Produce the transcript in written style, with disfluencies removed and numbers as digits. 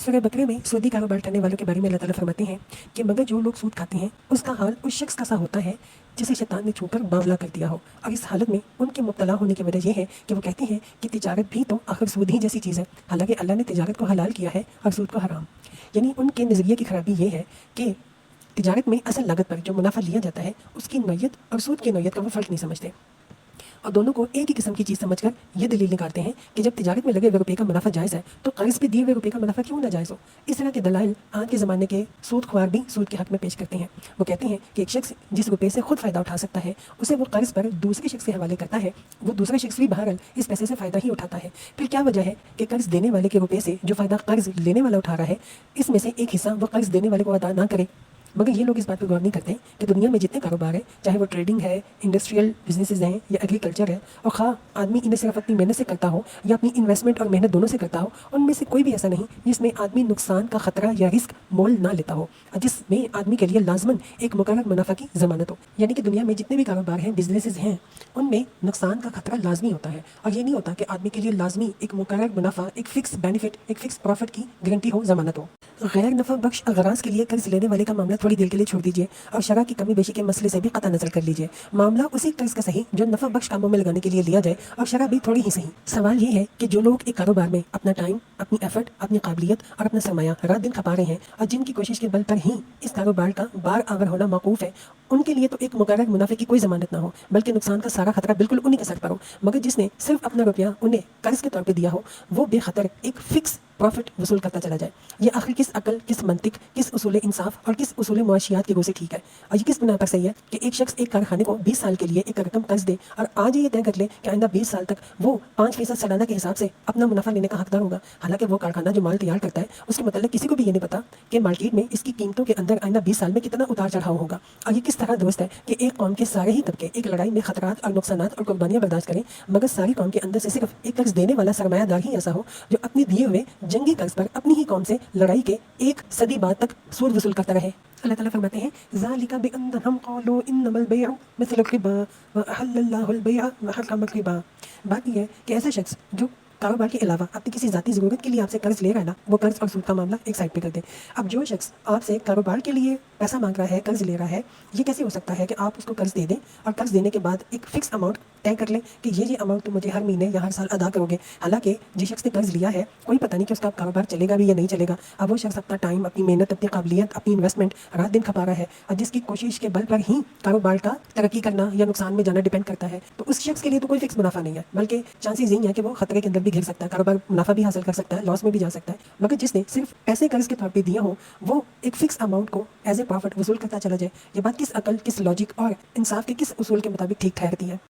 सूरह बकरे में सूदी कारोबार करने वालों के बारे में अल्लाह ताला फरमाते हैं कि मगर जो लोग सूद खाते हैं उसका हाल उस शख्स का सा होता है जिसे शैतान ने छूकर बावला कर दिया हो। और इस हालत में उनके मुब्तला होने की वजह यह है कि वो कहते हैं कि तिजारत भी तो आखिर सूद ही जैसी चीज़ है, हालांकि अल्लाह ने तिजारत को हलाल किया है और सूद को हराम। यानी उनके नज़रिए की खराबी ये है कि तिजारत में असल लागत पर जो मुनाफा लिया जाता है उसकी नौयत और सूद की नौयत का वो फ़र्क नहीं समझते और दोनों को एक ही किस्म की चीज़ समझकर ये दलील निकालते हैं कि जब तिजारत में लगे हुए रुपये का मुनाफा जायज़ है तो कर्ज पे दिए हुए रुपये का मुनाफा क्यों ना जायज़ हो। इस तरह के दलाइल आज के ज़माने के सूद खुआर भी सूद के हक़ में पेश करते हैं। वो कहते हैं कि एक शख्स जिस रुपये से खुद फ़ायदा उठा सकता है उसे वो कर्ज पर दूसरे शख्स के हवाले करता है, वो दूसरा शख्स भी बहरहाल इस पैसे से फ़ायदा ही उठाता है। फिर क्या वजह है कि कर्ज देने वाले के रुपये से जो फ़ायदा कर्ज लेने वाला उठा रहा है इसमें से एक हिस्सा वो कर्ज देने वाले को अदा ना करे। मगर ये लोग इस बात पर गौर नहीं करते कि दुनिया में जितने कारोबार हैं, चाहे वो ट्रेडिंग है, इंडस्ट्रियल बिजनेसेस हैं या एग्रीकल्चर है, और खा आदमी इन्हें सिर्फ अपनी मेहनत से करता हो या अपनी इन्वेस्टमेंट और मेहनत दोनों से करता हो, उनमें से कोई भी ऐसा नहीं जिसमें आदमी नुकसान का खतरा या रिस्क मोल ना लेता हो और जिसमें आदमी के लिए लाजमन एक मुकर्रर मुनाफा की ज़मानत हो। यानी कि दुनिया में जितने भी कारोबार हैं, बिजनेसेस हैं, उनमें नुकसान का खतरा लाजमी होता है और ये नहीं होता कि आदमी के लिए लाजमी एक मुकर्रर मुनाफा, एक फ़िक्स बेनिफिट, एक फ़िक्स प्रॉफिट की गारंटी हो, ज़मानत हो। गैर नफ़ा बख्श अगराज के लिए कर्ज लेने वाले का मामला थोड़ी देर के लिए छोड़ दीजिए और शरअ की कमी बेशी के मसले से भी कतई नज़र कर लीजिए। मामला उसी कर्ज का सही जो नफ़ा बख्श कामों में लगाने के लिए लिया जाए और शरअ भी थोड़ी ही सही। सवाल ये है कि जो लोग एक कारोबार में अपना टाइम, अपनी एफर्ट, अपनी काबिलियत और अपना सरमाया रात दिन खपा रहे हैं और जिनकी कोशिश के बल पर ही इस कारोबार का बार आवर होना मौकूफ़ है, उनके लिए तो एक मुकर्रर मुनाफे की कोई ज़मानत ना हो बल्कि नुकसान का सारा खतरा बिल्कुल उन्हीं के सर पर हो। मगर जिसने सिर्फ अपना रुपया उन्हें कर्ज के तौर पे दिया हो वो बेखतर एक फ़िक्स प्रॉफिट वसूल करता चला जाए। ये आखिर किस अकल, किस मंतिक, किस उसूल इंसाफ और किस उसूल मुआशियात के गो से ठीक है? और ये किस बिना पर सही है कि एक शख्स एक कारखाने को 20 साल के लिए एक रकम कर्ज दे और आज ये तय कर ले कि आइंदा 20 साल तक वो 5% सालाना के हिसाब से अपना मुनाफा लेने का हकदार होगा, हालांकि वो कारखाना जो माल तैयार करता है उसके मतलब किसी को भी ये नहीं पता कि मार्केट में इसकी कीमतों के अंदर आइंदा 20 साल में कितना उतार चढ़ाव होगा। और ये किस तरह दोस्त है कि एक कौम के सारे ही तबके एक लड़ाई में खतरात और नुकसानात और कुर्बानियाँ बर्दाश्त करें, मगर सारी कौम के अंदर से सिर्फ एक कर्ज देने वाला सरमायादार ही ऐसा हो जो अपने दिए हुए जंगी कर्ज पर अपनी ही कौम से लड़ाई के 1 सदी बाद तक सूद वसूल करता रहे। अल्लाह ताला फरमाते हैं ज़ालिका बिअन्नहुम क़ालू इन्नमल बैअु मिस्लुर रिबा व अहल्लल्लाहुल बैअ व हर्रमर रिबा। बात यह है कि ऐसा शख्स जो कारोबार के अलावा अपनी किसी ज़ाती ज़रूरत के लिए आपसे कर्ज ले रहा है ना, वो कर्ज और सूद का मामला एक साइड पे कर दे। अब जो शख्स आपसे कारोबार के लिए पैसा मांग रहा है, कर्ज ले रहा है, ये कैसे हो सकता है कि आप उसको कर्ज दे दें और कर्ज देने के बाद एक फ़िक्स अमाउंट तय कर लें कि ये अमाउंट तो मुझे हर महीने या हर साल अदा करोगे, हालांकि जिस शख्स ने कर्ज लिया है कोई पता नहीं कि उसका कारोबार चलेगा भी या नहीं चलेगा। अब वो शख्स अपना टाइम, अपनी मेहनत, अपनी काबिलियत, अपनी इन्वेस्टमेंट रात दिन खपा रहा है और जिसकी कोशिश के बल पर ही कारोबार का तरक्की करना या नुकसान में जाना डिपेंड करता है, तो उस शख्स के लिए तो कोई फिक्स मुनाफा नहीं है, बल्कि चांसेस यही है कि वो खतरे के अंदर भी घिर सकता है, कारोबार मुनाफा भी हासिल कर सकता है, लॉस में भी जा सकता है। मगर जिसने सिर्फ पैसे कर्ज के तौर पे दिया हो वो एक फिक्स अमाउंट को एज ए प्रॉफिट वसूल करता चला जाए। ये बात किस अकल, किस लॉजिक और इंसाफ के किस उसूल के मुताबिक ठीक ठहरती है?